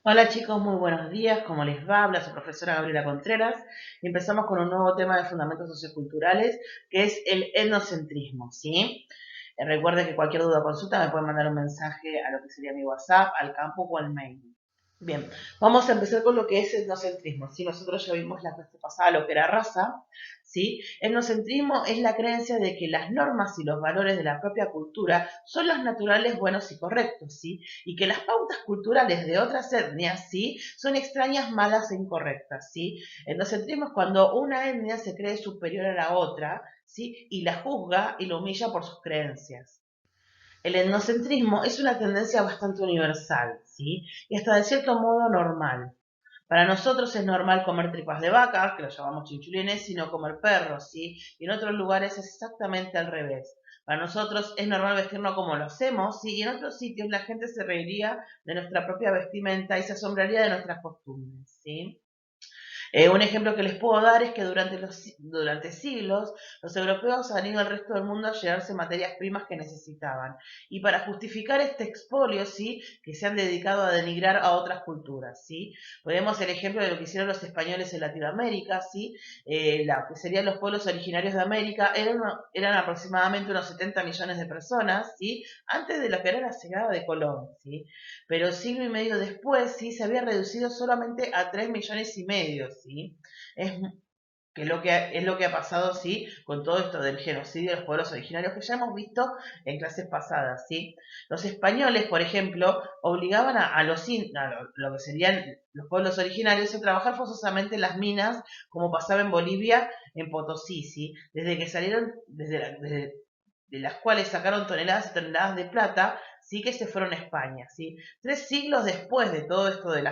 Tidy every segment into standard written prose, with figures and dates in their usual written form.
Hola chicos, muy buenos días. ¿Cómo les va? Habla su profesora Gabriela Contreras. Y empezamos con un nuevo tema de fundamentos socioculturales, que es el etnocentrismo, ¿sí? Recuerden que cualquier duda o consulta me pueden mandar un mensaje a lo que sería mi WhatsApp, al campus o al mail. Bien, vamos a empezar con lo que es etnocentrismo. ¿Sí? Nosotros ya vimos la clase pasada lo que era raza. ¿Sí? Etnocentrismo es la creencia de que las normas y los valores de la propia cultura son los naturales, buenos y correctos, ¿sí? Y que las pautas culturales de otras etnias, ¿sí? Son extrañas, malas e incorrectas, ¿sí? Etnocentrismo es cuando una etnia se cree superior a la otra, ¿sí? Y la juzga y la humilla por sus creencias. El etnocentrismo es una tendencia bastante universal, ¿sí? Y hasta de cierto modo normal. Para nosotros es normal comer tripas de vaca, que lo llamamos chinchulines, y no comer perros, ¿sí? Y en otros lugares es exactamente al revés. Para nosotros es normal vestirnos como lo hacemos, ¿sí? Y en otros sitios la gente se reiría de nuestra propia vestimenta y se asombraría de nuestras costumbres, ¿sí? Un ejemplo que les puedo dar es que durante siglos los europeos han ido al resto del mundo a llevarse materias primas que necesitaban. Y para justificar este expolio, ¿sí? Que se han dedicado a denigrar a otras culturas, ¿sí? Podemos el ejemplo de lo que hicieron los españoles en Latinoamérica, ¿sí? La que serían los pueblos originarios de América eran aproximadamente unos 70 millones de personas, ¿sí? Antes de lo que era la llegada de Colón, ¿sí? Pero siglo y medio después, ¿sí? Se había reducido solamente a 3,5 millones, ¿sí? Es, es lo que ha pasado, ¿sí? Con todo esto del genocidio de los pueblos originarios que ya hemos visto en clases pasadas, ¿sí? Los españoles, por ejemplo, obligaban lo que serían los pueblos originarios a trabajar forzosamente en las minas, como pasaba en Bolivia, en Potosí, ¿sí? Desde que salieron, de las cuales sacaron toneladas y toneladas de plata, sí que se fueron a España, ¿sí? 3 siglos después de todo esto de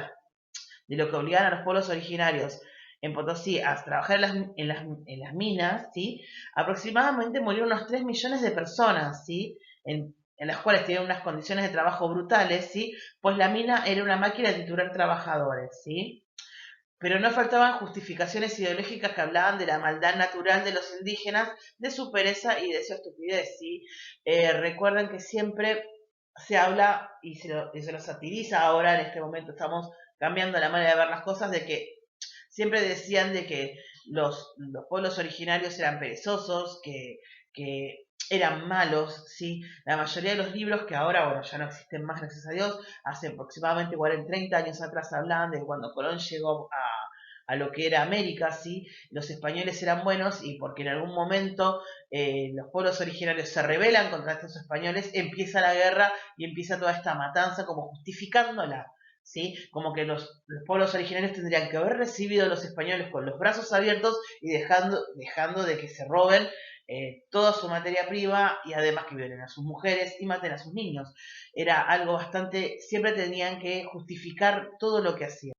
lo que obligaban a los pueblos originarios en Potosí a trabajar en las minas, ¿sí? Aproximadamente murieron unos 3 millones de personas, ¿sí? En las cuales tenían unas condiciones de trabajo brutales, ¿sí? Pues la mina era una máquina de triturar trabajadores, ¿sí? Pero no faltaban justificaciones ideológicas que hablaban de la maldad natural de los indígenas, de su pereza y de su estupidez, ¿sí? Recuerden que siempre se habla y se lo satiriza ahora en este momento, estamos cambiando la manera de ver las cosas, de que siempre decían de que los pueblos originarios eran perezosos, que eran malos, ¿sí? La mayoría de los libros que ahora, bueno, ya no existen más, gracias a Dios, hace aproximadamente 40, 30 años atrás hablaban de cuando Colón llegó a lo que era América, ¿sí? Los españoles eran buenos y porque en algún momento los pueblos originarios se rebelan contra estos españoles, empieza la guerra y empieza toda esta matanza como justificándola, ¿sí? Como que los pueblos originarios tendrían que haber recibido a los españoles con los brazos abiertos y dejando de que se roben toda su materia prima y además que violen a sus mujeres y maten a sus niños. Era algo bastante, siempre tenían que justificar todo lo que hacían.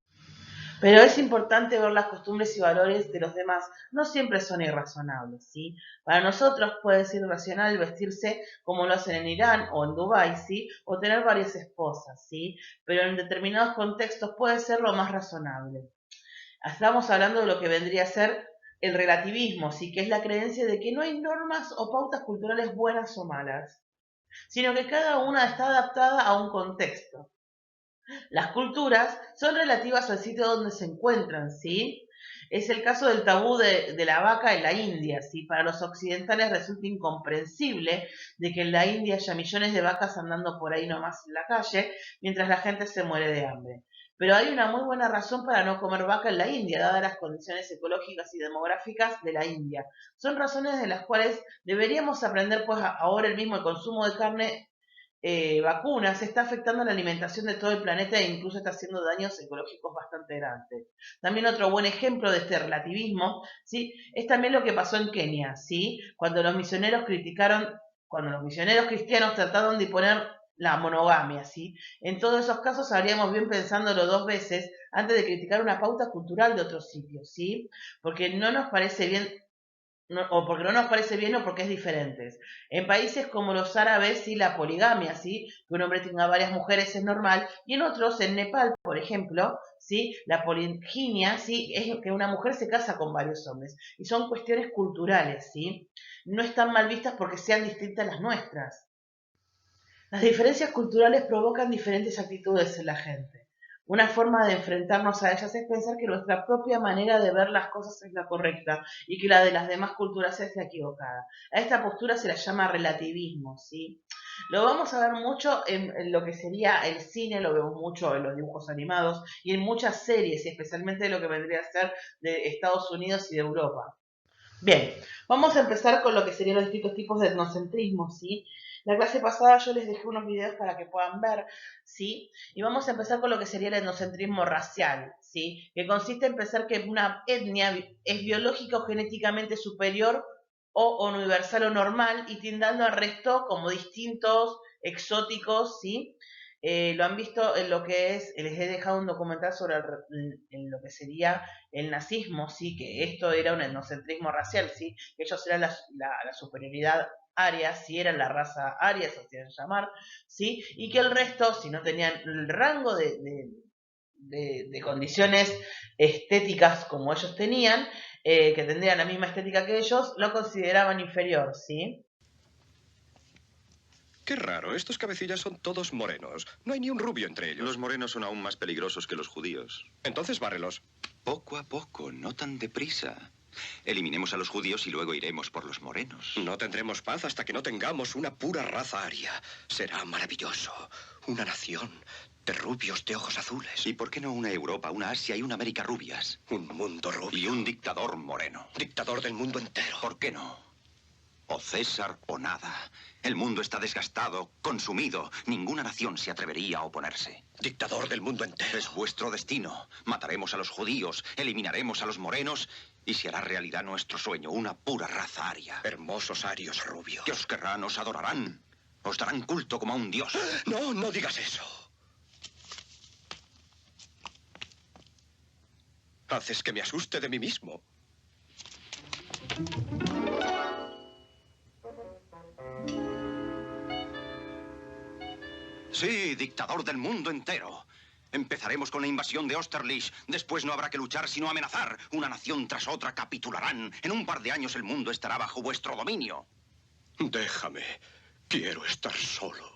Pero es importante ver las costumbres y valores de los demás. No siempre son irrazonables, ¿sí? Para nosotros puede ser irracional vestirse como lo hacen en Irán o en Dubái, ¿sí? O tener varias esposas, ¿sí? Pero en determinados contextos puede ser lo más razonable. Estamos hablando de lo que vendría a ser el relativismo, ¿sí? Que es la creencia de que no hay normas o pautas culturales buenas o malas, sino que cada una está adaptada a un contexto. Las culturas son relativas al sitio donde se encuentran, ¿sí? Es el caso del tabú de la vaca en la India, ¿sí? Para los occidentales resulta incomprensible de que en la India haya millones de vacas andando por ahí nomás en la calle, mientras la gente se muere de hambre. Pero hay una muy buena razón para no comer vaca en la India, dadas las condiciones ecológicas y demográficas de la India. Son razones de las cuales deberíamos aprender, pues ahora el mismo el consumo de carne vacunas está afectando la alimentación de todo el planeta e incluso está haciendo daños ecológicos bastante grandes. También otro buen ejemplo de este relativismo, ¿sí? Es también lo que pasó en Kenia, ¿sí? Cuando los misioneros cristianos trataron de imponer la monogamia, ¿sí? En todos esos casos habríamos bien pensándolo dos veces antes de criticar una pauta cultural de otros sitios, ¿sí? Porque no nos parece bien o porque no nos parece bien o porque es diferente. En países como los árabes, sí, la poligamia, sí, que un hombre tenga varias mujeres es normal, y en otros, en Nepal, por ejemplo, sí, la poliginia, sí, es que una mujer se casa con varios hombres, y son cuestiones culturales, sí, no están mal vistas porque sean distintas a las nuestras. Las diferencias culturales provocan diferentes actitudes en la gente. Una forma de enfrentarnos a ellas es pensar que nuestra propia manera de ver las cosas es la correcta y que la de las demás culturas es la equivocada. A esta postura se la llama relativismo, ¿sí? Lo vamos a ver mucho en lo que sería el cine, lo vemos mucho en los dibujos animados y en muchas series, y especialmente lo que vendría a ser de Estados Unidos y de Europa. Bien, vamos a empezar con lo que serían los distintos tipos de etnocentrismo, ¿sí? La clase pasada yo les dejé unos videos para que puedan ver, ¿sí? Y vamos a empezar con lo que sería el etnocentrismo racial, ¿sí? Que consiste en pensar que una etnia es biológica o genéticamente superior o universal o normal y tildando al resto como distintos, exóticos, ¿sí? Lo han visto en lo que es, les he dejado un documental sobre en lo que sería el nazismo, sí, que esto era un etnocentrismo racial, sí, que ellos eran la superioridad aria, sí, eran la raza aria, se hacían llamar, sí, y que el resto, si no tenían el rango de condiciones estéticas como ellos tenían, que tendrían la misma estética que ellos, lo consideraban inferior, ¿sí? Qué raro, estos cabecillas son todos morenos. No hay ni un rubio entre ellos. Los morenos son aún más peligrosos que los judíos. Entonces bárrelos. Poco a poco, no tan deprisa. Eliminemos a los judíos y luego iremos por los morenos. No tendremos paz hasta que no tengamos una pura raza aria. Será maravilloso. Una nación de rubios de ojos azules. ¿Y por qué no una Europa, una Asia y una América rubias? Un mundo rubio. Y un dictador moreno. Dictador del mundo entero. ¿Por qué no? O César o nada. El mundo está desgastado, consumido. Ninguna nación se atrevería a oponerse. Dictador del mundo entero. Es vuestro destino. Mataremos a los judíos, eliminaremos a los morenos y se hará realidad nuestro sueño, una pura raza aria. Hermosos arios rubios. Que os querrán, os adorarán. Os darán culto como a un dios. No, no digas eso. Haces que me asuste de mí mismo. Sí, dictador del mundo entero. Empezaremos con la invasión de Austerlitz. Después no habrá que luchar sino amenazar. Una nación tras otra capitularán. En un par de años el mundo estará bajo vuestro dominio. Déjame. Quiero estar solo.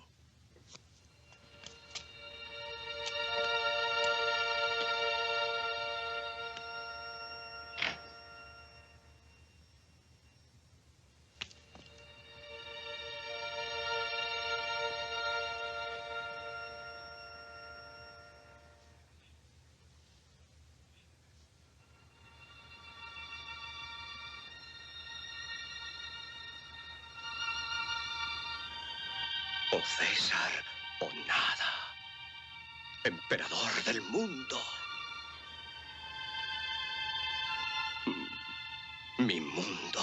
O César o nada. Emperador del mundo. Mi mundo.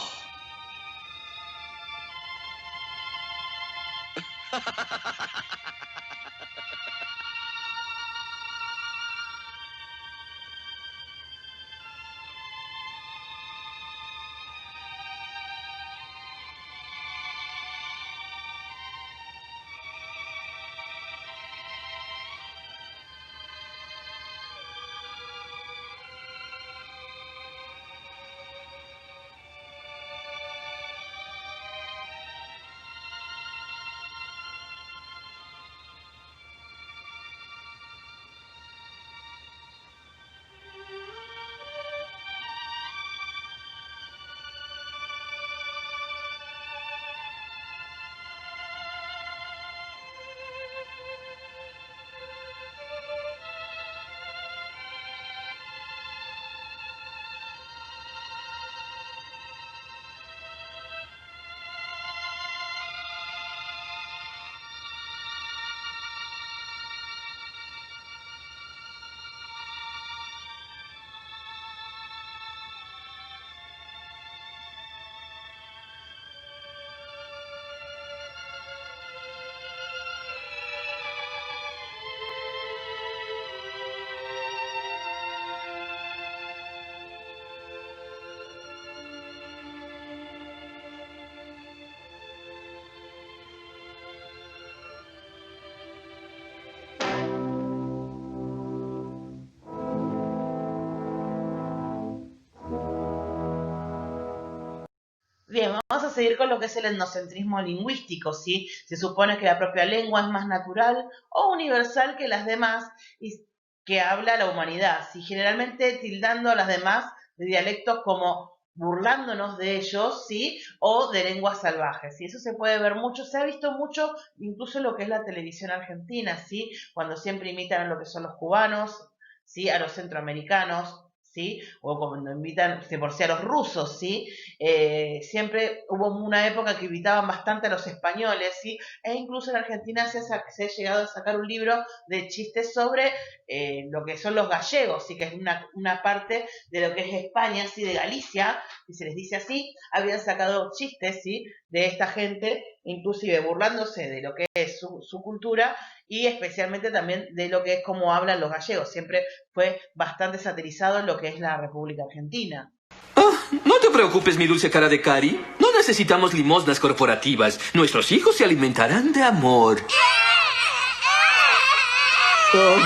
Bien, vamos a seguir con lo que es el etnocentrismo lingüístico, ¿sí? Se supone que la propia lengua es más natural o universal que las demás y que habla la humanidad, ¿sí? Generalmente tildando a las demás de dialectos como burlándonos de ellos, ¿sí? O de lenguas salvajes, ¿sí? Eso se puede ver mucho, se ha visto mucho incluso en lo que es la televisión argentina, ¿sí? Cuando siempre imitan a lo que son los cubanos, ¿sí? A los centroamericanos, ¿sí? O cuando invitan, de por sí, a los rusos, ¿sí? Siempre hubo una época que invitaban bastante a los españoles, ¿sí? E incluso en Argentina se ha llegado a sacar un libro de chistes sobre lo que son los gallegos, ¿sí? Que es una parte de lo que es España, ¿sí? De Galicia, si se les dice así, habían sacado chistes, ¿sí? De esta gente, inclusive burlándose de lo que es su cultura y especialmente también de lo que es cómo hablan los gallegos. Siempre fue bastante satirizado en lo que es la República Argentina. No te preocupes, mi dulce cara de Cari. No necesitamos limosnas corporativas. Nuestros hijos se alimentarán de amor. Oh.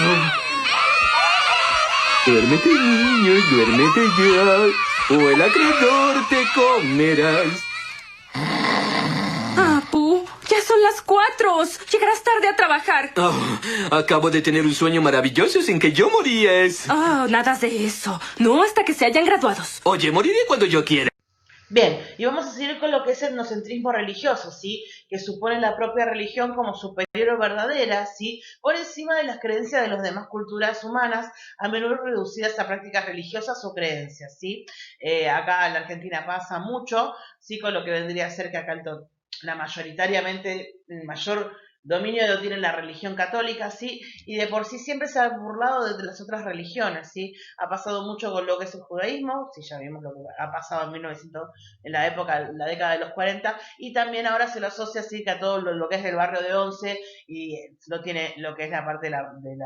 Duérmete, niños, duérmete ya, o el acreedor te comerás. Apu, ya son las 4. Llegarás tarde a trabajar. Oh, acabo de tener un sueño maravilloso sin que yo moríes. Oh, nada de eso. No hasta que se hayan graduados. Oye, moriré cuando yo quiera. Bien, y vamos a seguir con lo que es el etnocentrismo religioso, ¿sí? Que supone la propia religión como superior o verdadera, ¿sí? Por encima de las creencias de las demás culturas humanas, a menudo reducidas a prácticas religiosas o creencias, ¿sí? Acá en la Argentina pasa mucho, ¿sí? Con lo que vendría a ser que acá la mayoritariamente, el mayor dominio lo tiene la religión católica, ¿sí? Y de por sí siempre se ha burlado de las otras religiones, ¿sí? Ha pasado mucho con lo que es el judaísmo, sí, ya vimos lo que ha pasado en 1900, en la década de los 40, y también ahora se lo asocia, sí, que a todo lo que es el barrio de Once, y lo tiene lo que es la parte de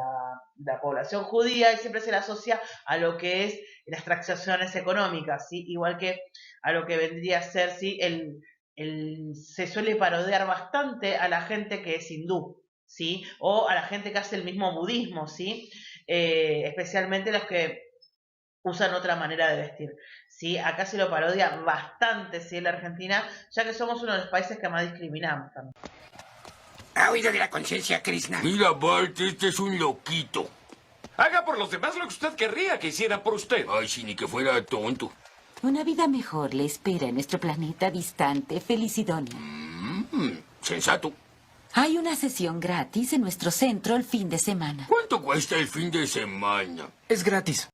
la población judía, y siempre se le asocia a lo que es las transacciones económicas, ¿sí? Igual que a lo que vendría a ser, ¿sí? Se suele parodiar bastante a la gente que es hindú, ¿sí? O a la gente que hace el mismo budismo, ¿sí? Especialmente los que usan otra manera de vestir, ¿sí? Acá se lo parodia bastante, ¿sí? En la Argentina, ya que somos uno de los países que más discriminamos también. ¿Ha oído de la conciencia, Krishna? Mira, Bart, este es un loquito. Haga por los demás lo que usted querría que hiciera por usted. Ay, sí, ni que fuera tonto. Una vida mejor le espera en nuestro planeta distante, Felicidonia. Sensato. Hay una sesión gratis en nuestro centro el fin de semana. ¿Cuánto cuesta el fin de semana? Es gratis.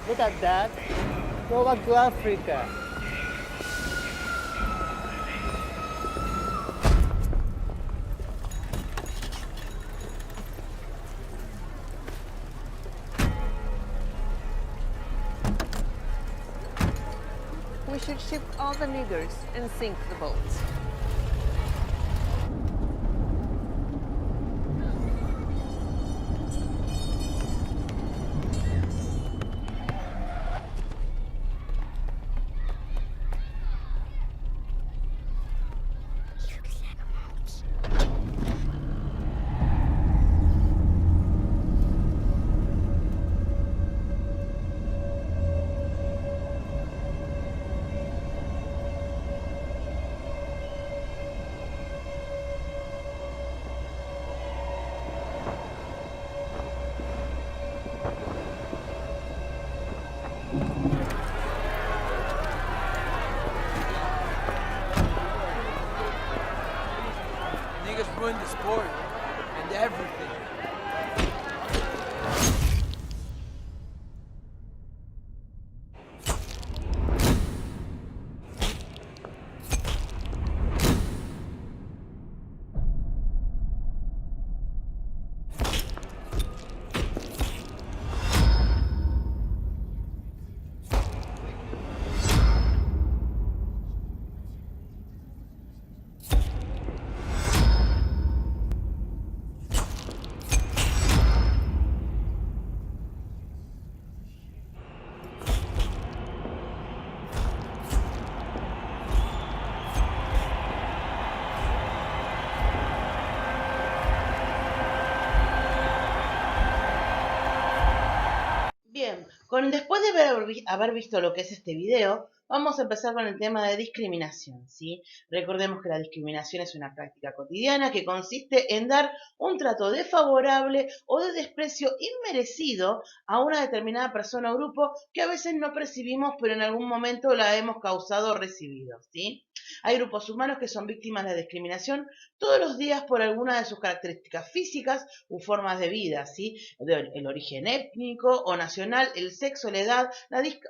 Look at that. Go back to Africa. We should ship all the niggers and sink the boats. Niggas ruined the sport and everything. Después de haber visto lo que es este video, vamos a empezar con el tema de discriminación, ¿sí? Recordemos que la discriminación es una práctica cotidiana que consiste en dar un trato desfavorable o de desprecio inmerecido a una determinada persona o grupo que a veces no percibimos, pero en algún momento la hemos causado o recibido, ¿sí? Hay grupos humanos que son víctimas de la discriminación todos los días por alguna de sus características físicas u formas de vida, ¿sí? El origen étnico o nacional, el sexo, la edad,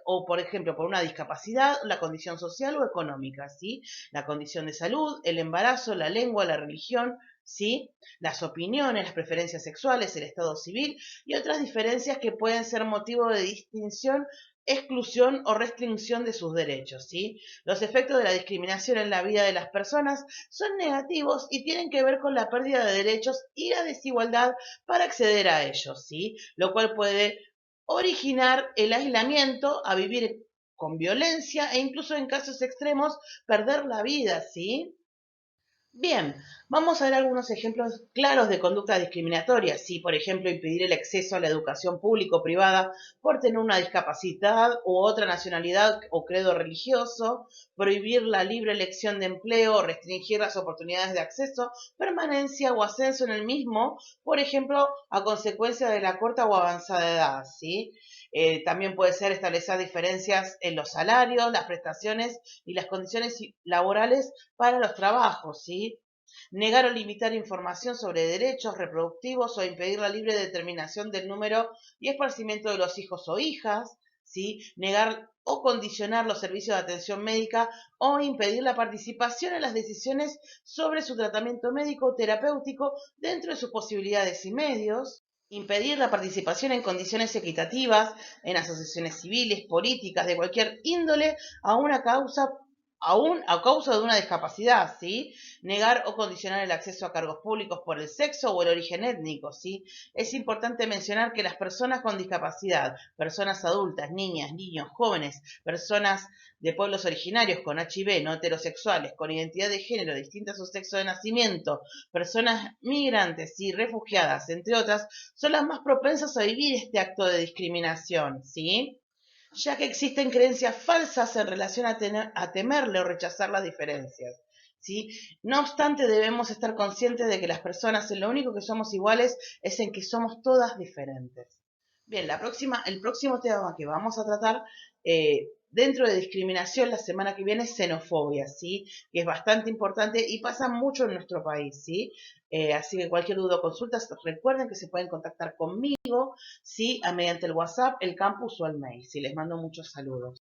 o por ejemplo por una discapacidad, la condición social o económica, ¿sí? La condición de salud, el embarazo, la lengua, la religión, ¿sí? Las opiniones, las preferencias sexuales, el estado civil y otras diferencias que pueden ser motivo de distinción, exclusión o restricción de sus derechos, ¿sí? Los efectos de la discriminación en la vida de las personas son negativos y tienen que ver con la pérdida de derechos y la desigualdad para acceder a ellos, ¿sí? Lo cual puede originar el aislamiento, a vivir con violencia e incluso en casos extremos perder la vida, ¿sí? Bien, vamos a ver algunos ejemplos claros de conducta discriminatoria. Si, por ejemplo, impedir el acceso a la educación pública o privada por tener una discapacidad u otra nacionalidad o credo religioso, prohibir la libre elección de empleo, restringir las oportunidades de acceso, permanencia o ascenso en el mismo, por ejemplo, a consecuencia de la corta o avanzada edad, ¿sí? También puede ser establecer diferencias en los salarios, las prestaciones y las condiciones laborales para los trabajos, ¿sí? Negar o limitar información sobre derechos reproductivos o impedir la libre determinación del número y esparcimiento de los hijos o hijas, ¿sí? Negar o condicionar los servicios de atención médica o impedir la participación en las decisiones sobre su tratamiento médico o terapéutico dentro de sus posibilidades y medios. Impedir la participación en condiciones equitativas en asociaciones civiles, políticas, de cualquier índole, aún a causa de una discapacidad, ¿sí? Negar o condicionar el acceso a cargos públicos por el sexo o el origen étnico, ¿sí? Es importante mencionar que las personas con discapacidad, personas adultas, niñas, niños, jóvenes, personas de pueblos originarios con HIV, no heterosexuales, con identidad de género distinta a su sexo de nacimiento, personas migrantes y refugiadas, entre otras, son las más propensas a vivir este acto de discriminación, ¿sí? Ya que existen creencias falsas en relación a temerle o rechazar las diferencias, ¿sí? No obstante, debemos estar conscientes de que las personas en lo único que somos iguales es en que somos todas diferentes. Bien, el próximo tema que vamos a tratar dentro de discriminación la semana que viene es xenofobia, ¿sí? Que es bastante importante y pasa mucho en nuestro país, ¿sí? Así que cualquier duda o consulta, recuerden que se pueden contactar conmigo, ¿sí? Mediante el WhatsApp, el campus o el mail. ¿Sí? Les mando muchos saludos.